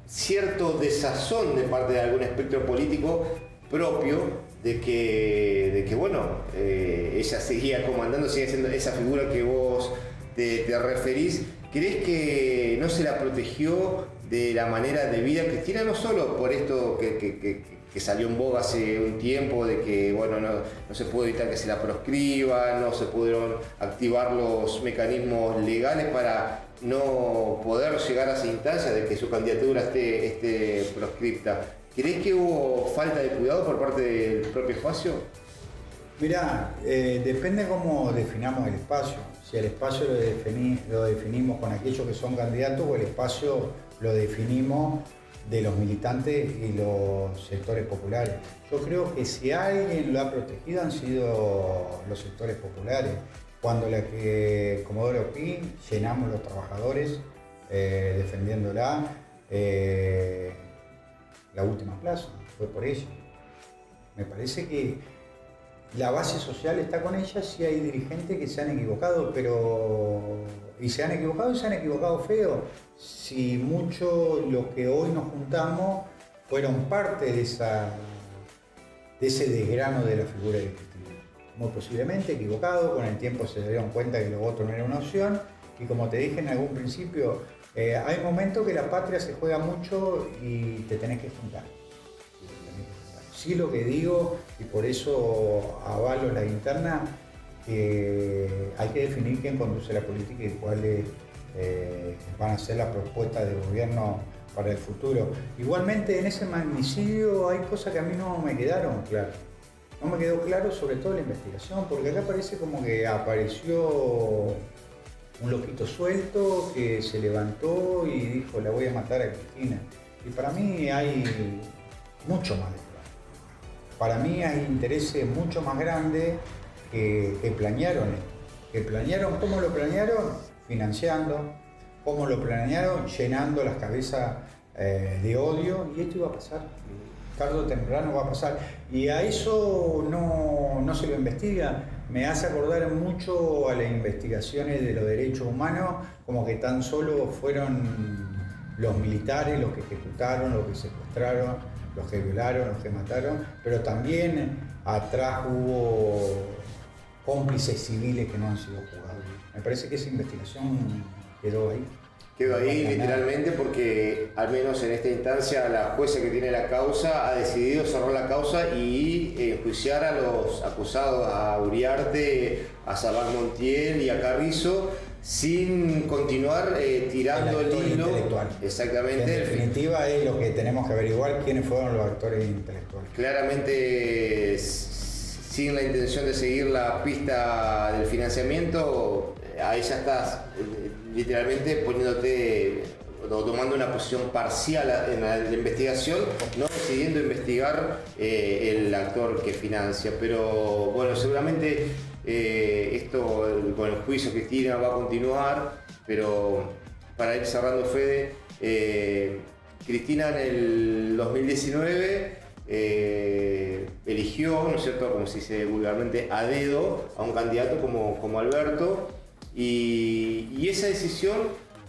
cierto desazón de parte de algún espectro político propio de que bueno, ella seguía comandando, sigue siendo esa figura que vos te referís. ¿Crees que no se la protegió de la manera debida Cristina, no solo por esto que salió en boga hace un tiempo, de que bueno, no se pudo evitar que se la proscriba, no se pudieron activar los mecanismos legales para no poder llegar a esa instancia de que su candidatura esté proscripta? ¿Crees que hubo falta de cuidado por parte del propio espacio? Mirá, depende cómo definamos el espacio. Si el espacio lo definimos con aquellos que son candidatos, o el espacio lo definimos de los militantes y los sectores populares. Yo creo que si alguien lo ha protegido han sido los sectores populares. Cuando la que Comodoro Pi llenamos los trabajadores defendiéndola, la última plaza fue por ella. Me parece que la base social está con ella. Sí hay dirigentes que se han equivocado, y se han equivocado feo. Si muchos los que hoy nos juntamos fueron parte de ese desgrano de la figura de Cristina. Muy posiblemente equivocado, con el tiempo se dieron cuenta que lo otro no era una opción, y como te dije en algún principio, hay momentos que la patria se juega mucho y te tenés que juntar. Sí, lo que digo, y por eso avalo la interna, que hay que definir quién conduce la política y cuáles van a ser las propuestas del gobierno para el futuro. Igualmente, en ese magnicidio hay cosas que a mí no me quedaron claras. No me quedó claro, sobre todo la investigación, porque acá parece como que apareció un loquito suelto que se levantó y dijo: la voy a matar a Cristina. Y para mí hay mucho más detrás. Para mí hay intereses mucho más grandes que planearon esto. ¿Cómo lo planearon? Financiando. ¿Cómo lo planearon? Llenando las cabezas de odio, y esto iba a pasar. Tarde o temprano va a pasar. Y a eso no se lo investiga. Me hace acordar mucho a las investigaciones de los derechos humanos, como que tan solo fueron los militares los que ejecutaron, los que secuestraron, los que violaron, los que mataron, pero también atrás hubo cómplices civiles que no han sido juzgados. Me parece que esa investigación quedó ahí. Quedó ahí literalmente porque, al menos en esta instancia, la jueza que tiene la causa ha decidido cerrar la causa y enjuiciar a los acusados, a Uriarte, a Sabac Montiel y a Carrizo, sin continuar tirando el hilo. Exactamente. Que en definitiva es lo que tenemos que averiguar, quiénes fueron los actores intelectuales. Claramente, sin la intención de seguir la pista del financiamiento, ahí ya estás literalmente poniéndote o tomando una posición parcial en la investigación, no decidiendo investigar el actor que financia. Pero bueno, seguramente esto con el juicio Cristina va a continuar, pero para ir cerrando, Fede, Cristina en el 2019 eligió, ¿no es cierto?, como se dice vulgarmente, a dedo a un candidato como Alberto. Y esa decisión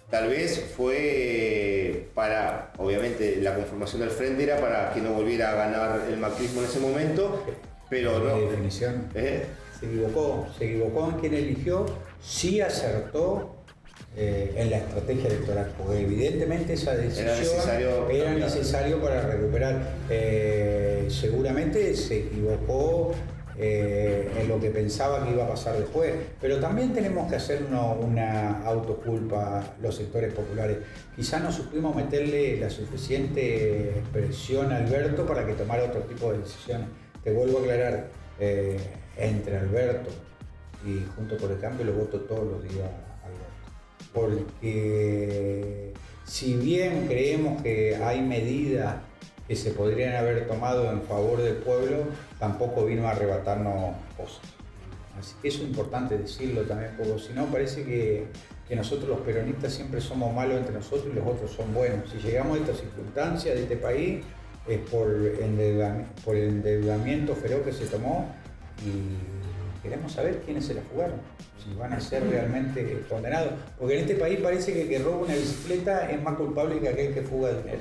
tal vez fue para, obviamente, la conformación del frente era para que no volviera a ganar el macrismo en ese momento, pero no. De definición. Se equivocó en quien eligió, sí acertó en la estrategia electoral, porque evidentemente esa decisión era necesario para recuperar. Seguramente se equivocó en lo que pensaba que iba a pasar después, pero también tenemos que hacer una autoculpa los sectores populares. Quizá no supimos meterle la suficiente presión a Alberto para que tomara otro tipo de decisiones. Te vuelvo a aclarar, entre Alberto y Juntos por el Cambio lo voto todos los días a Alberto, porque si bien creemos que hay medidas que se podrían haber tomado en favor del pueblo, tampoco vino a arrebatarnos cosas. Así que eso es importante decirlo también, porque si no parece que nosotros los peronistas siempre somos malos entre nosotros y los otros son buenos. Si llegamos a estas circunstancias de este país es por el endeudamiento feroz que se tomó, y queremos saber quiénes se la jugaron, si van a ser realmente condenados. Porque en este país parece que el que roba una bicicleta es más culpable que aquel que fuga dinero.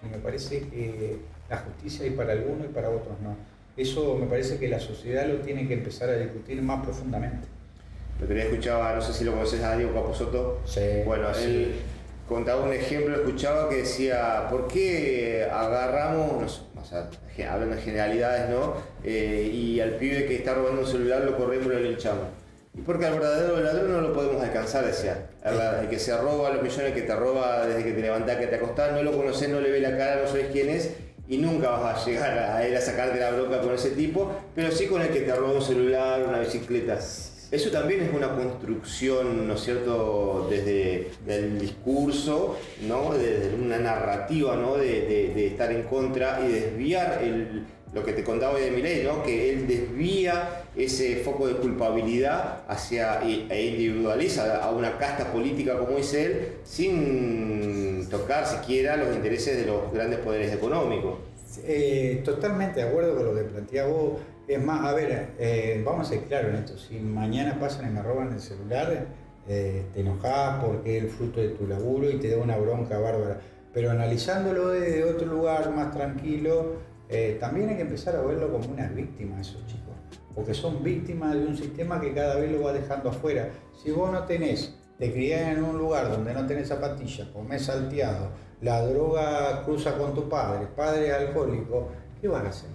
Y me parece que la justicia hay para algunos y para otros no. Eso me parece que la sociedad lo tiene que empezar a discutir más profundamente. Lo que escuchaba, no sé si lo conoces a Diego Capusotto. Sí. Bueno, él contaba un ejemplo, escuchaba que decía, ¿por qué agarramos, o sea, hablando de generalidades, ¿no? Y al pibe que está robando un celular lo corremos y lo linchamos? Y porque al verdadero ladrón no lo podemos alcanzar, decía. El que se roba los millones, que te roba desde que te levantás, que te acostás, no lo conocés, no le ves la cara, no sabés quién es, y nunca vas a llegar a él a sacarte la bronca con ese tipo, pero sí con el que te roba un celular, una bicicleta. Eso también es una construcción, ¿no es cierto?, desde el discurso, ¿no?, desde una narrativa, ¿no?, de estar en contra y desviar lo que te contaba hoy de Milei, ¿no?, que él desvía ese foco de culpabilidad e individualiza a una casta política, como dice él, sin tocar siquiera los intereses de los grandes poderes económicos. Totalmente de acuerdo con lo que planteás vos. Es más, a ver, vamos a ser claros en esto. Si mañana pasan y me roban el celular, te enojás porque es el fruto de tu laburo y te da una bronca bárbara. Pero analizándolo desde otro lugar más tranquilo, también hay que empezar a verlo como unas víctimas esos chicos. Porque son víctimas de un sistema que cada vez lo va dejando afuera. Si vos no tenés, te criás en un lugar donde no tenés zapatillas, comés salteado, la droga cruza con tu padre es alcohólico, ¿qué vas a hacer?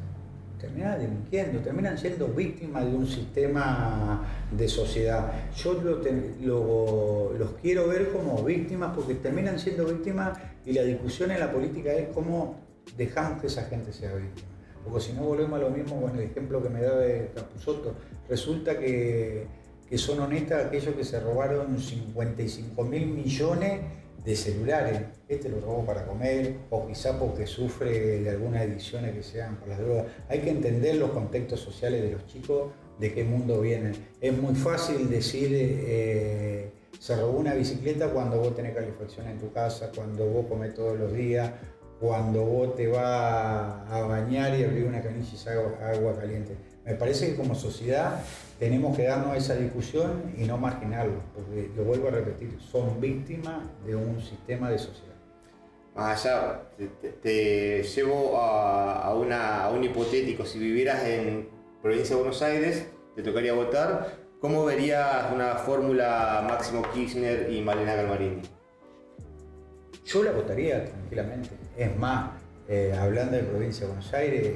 Terminan delinquiendo, terminan siendo víctimas de un sistema de sociedad. Yo los quiero ver como víctimas porque terminan siendo víctimas y la discusión en la política es cómo dejamos que esa gente sea víctima. Porque si no volvemos a lo mismo con el ejemplo que me da de Capusotto. Resulta que son honestas aquellos que se robaron 55.000 millones de celulares. Este lo robó para comer o quizá porque sufre de algunas adicciones que sean por las drogas. Hay que entender los contextos sociales de los chicos, de qué mundo vienen. Es muy fácil decir se robó una bicicleta cuando vos tenés calefacción en tu casa, cuando vos comés todos los días, cuando vos te vas a bañar y abrir una canilla y agua caliente. Me parece que como sociedad tenemos que darnos esa discusión y no marginarlo, porque lo vuelvo a repetir, son víctimas de un sistema de sociedad. Más allá, te llevo a un hipotético. Si vivieras en provincia de Buenos Aires, te tocaría votar, ¿cómo verías una fórmula Máximo Kirchner y Malena Galmarini? Yo la votaría tranquilamente. Es más, hablando de provincia de Buenos Aires,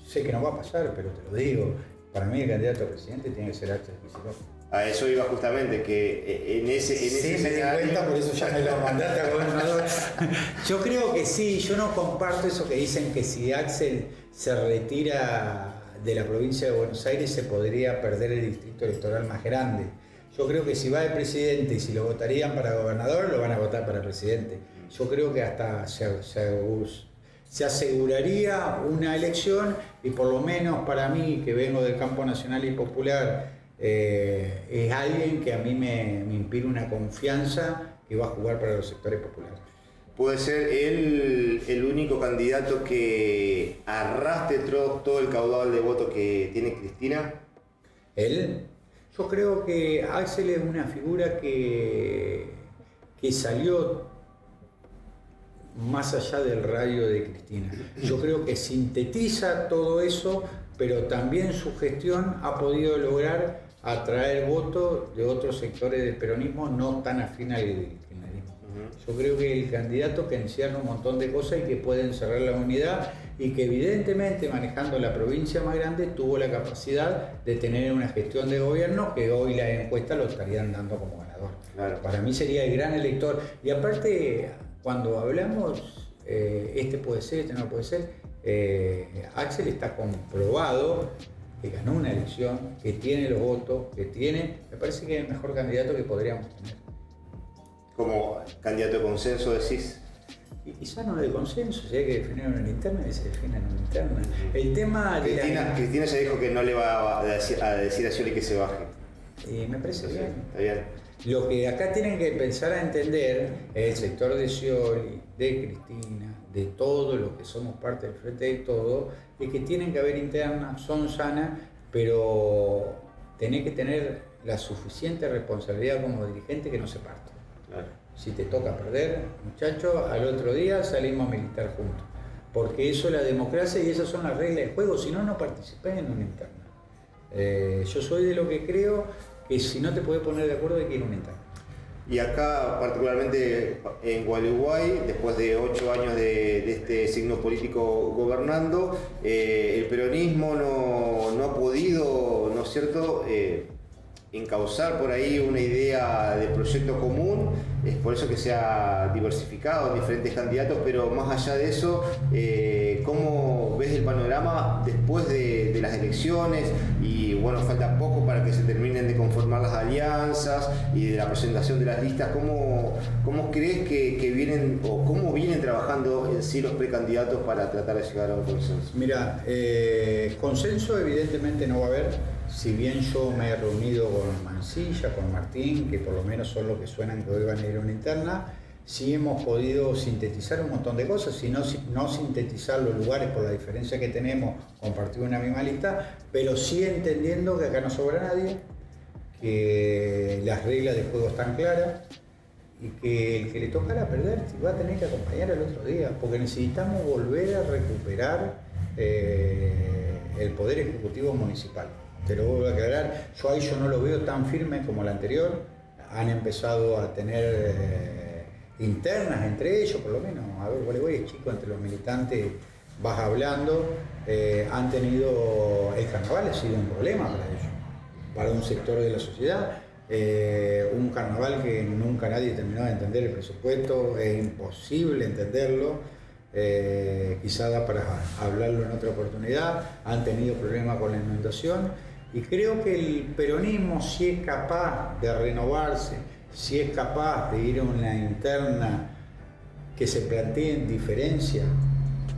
sé que no va a pasar, pero te lo digo, para mí el candidato a presidente tiene que ser Axel Kicillof. A eso iba justamente, que en ese me di cuenta, por eso ya me lo mandaste a gobernador. Yo creo que sí, yo no comparto eso que dicen que si Axel se retira de la provincia de Buenos Aires se podría perder el distrito electoral más grande. Yo creo que si va de presidente y si lo votarían para gobernador, lo van a votar para presidente. Yo creo que hasta se aseguraría una elección y por lo menos para mí, que vengo del campo nacional y popular, es alguien que a mí me inspira una confianza que va a jugar para los sectores populares. ¿Puede ser él el único candidato que arrastre todo el caudal de votos que tiene Cristina? ¿Él? Yo creo que Axel es una figura que salió más allá del radio de Cristina. Yo creo que sintetiza todo eso, pero también su gestión ha podido lograr atraer votos de otros sectores del peronismo no tan afín al kirchnerismo. Yo creo que el candidato que encierra un montón de cosas y que puede encerrar la unidad y que evidentemente manejando la provincia más grande tuvo la capacidad de tener una gestión de gobierno que hoy las encuestas lo estarían dando como ganador. Claro. Para mí sería el gran elector. Y aparte, cuando hablamos, este puede ser, este no puede ser, Axel está comprobado que ganó una elección, que tiene los votos, que tiene, me parece que es el mejor candidato que podríamos tener. Como candidato de consenso decís. Y quizás no de consenso, si hay que definir una interna, que se defina en una interna. El tema de Cristina ya dijo que no le va a decir a Scioli que se baje. Me parece bien. Está bien. Lo que acá tienen que pensar a entender es el sector de Scioli, de Cristina, de todo lo que somos parte del Frente de Todo, es que tienen que haber internas, son sanas, pero tenés que tener la suficiente responsabilidad como dirigente que no se parta. Claro. Si te toca perder, muchachos, al otro día salimos a militar juntos. Porque eso es la democracia y esas son las reglas del juego, si no, no participés en una interna. Yo soy de lo que creo que si no te puedes poner de acuerdo hay que ir a una interna. Y acá, particularmente en Gualeguay, después de 8 años de este signo político gobernando, el peronismo no ha podido, ¿no es cierto?, encauzar por ahí una idea de proyecto común. Es por eso que se ha diversificado en diferentes candidatos, pero más allá de eso, ¿cómo ves el panorama después de las elecciones? Y bueno, falta poco para que se terminen de conformar las alianzas y de la presentación de las listas. ¿Cómo crees que vienen o cómo vienen trabajando en sí los precandidatos para tratar de llegar a un consenso? Mira, consenso evidentemente no va a haber. Si bien yo me he reunido con Mancilla, con Martín, que por lo menos son los que suenan que hoy van a ir a una interna, sí hemos podido sintetizar un montón de cosas, y no sintetizar los lugares por la diferencia que tenemos, compartir una misma lista, pero sí entendiendo que acá no sobra nadie, que las reglas del juego están claras y que el que le tocara perder va a tener que acompañar el otro día, porque necesitamos volver a recuperar el poder ejecutivo municipal. Te lo vuelvo a aclarar, yo no lo veo tan firme como el anterior. Han empezado a tener internas entre ellos, por lo menos. A ver, Gualeguay es chico, entre los militantes vas hablando. Han tenido, el carnaval ha sido un problema para ellos, para un sector de la sociedad. Un carnaval que nunca nadie terminó de entender el presupuesto, es imposible entenderlo. Quizá da para hablarlo en otra oportunidad. Han tenido problemas con la inundación. Y creo que el peronismo, si es capaz de renovarse, si es capaz de ir a una interna que se planteen diferencias,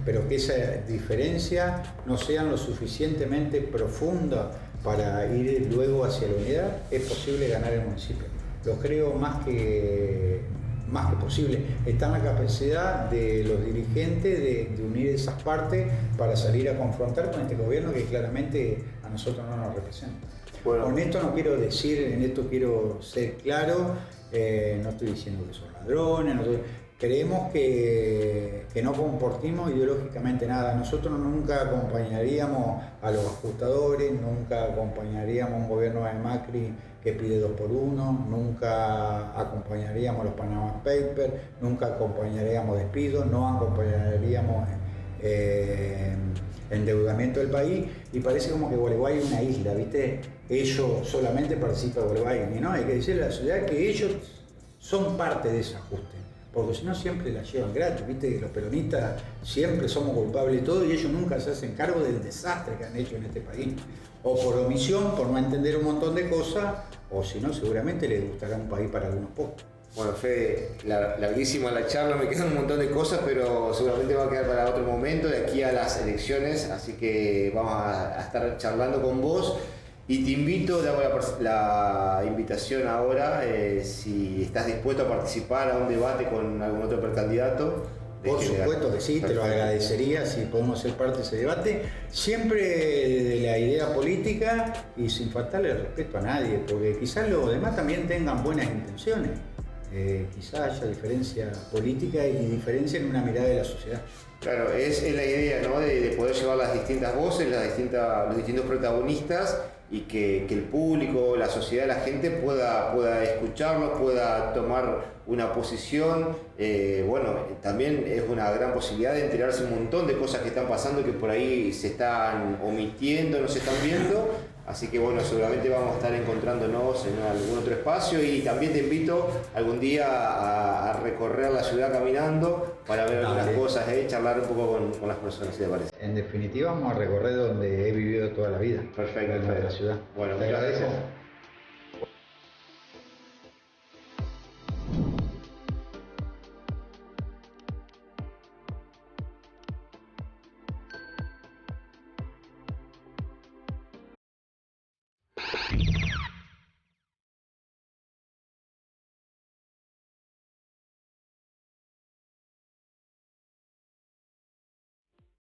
pero que esa diferencia no sea lo suficientemente profunda para ir luego hacia la unidad, es posible ganar el municipio. Lo creo más que posible. Está en la capacidad de los dirigentes de unir esas partes para salir a confrontar con este gobierno que claramente a nosotros no nos representa. Bueno. Con esto no quiero decir, en esto quiero ser claro, no estoy diciendo que son ladrones, creemos que no compartimos ideológicamente nada. Nosotros nunca acompañaríamos a los ajustadores, nunca acompañaríamos a un gobierno de Macri que pide 2x1, nunca acompañaríamos los Panama Papers, nunca acompañaríamos despidos, no acompañaríamos endeudamiento del país, y parece como que Gualeguay es una isla, ¿viste? Ellos solamente participan de Gualeguay, y no, hay que decirle a la sociedad que ellos son parte de ese ajuste, porque si no siempre la llevan gratis, ¿viste? Los peronistas siempre somos culpables de todo y ellos nunca se hacen cargo del desastre que han hecho en este país, o por omisión, por no entender un montón de cosas, o si no, seguramente les gustará un país para algunos pocos. Bueno, Fede, larguísima la charla, me quedan un montón de cosas, pero seguramente va a quedar para otro momento, de aquí a las elecciones, así que vamos a estar charlando con vos. Y te invito, te hago la invitación ahora, si estás dispuesto a participar a un debate con algún otro precandidato. Por generar. supuesto que sí, te lo Perfecto. agradecería si podemos ser parte de ese debate, siempre de la idea política y sin faltarle el respeto a nadie, porque quizás los demás también tengan buenas intenciones, quizás haya diferencia política y diferencia en una mirada de la sociedad. Claro, es la idea, ¿no? de poder llevar las distintas voces, los distintos protagonistas y que el público, la sociedad, la gente pueda escucharlos, pueda tomar una posición. Bueno, también es una gran posibilidad de enterarse un montón de cosas que están pasando que por ahí se están omitiendo, no se están viendo. Así que bueno, seguramente vamos a estar encontrándonos en algún otro espacio y también te invito algún día a recorrer la ciudad caminando para ver algunas cosas, charlar un poco con las personas, si te parece. En definitiva, vamos a recorrer donde he vivido toda la vida. Perfecto, en la ciudad. Bueno, Te muchas agradezco. gracias.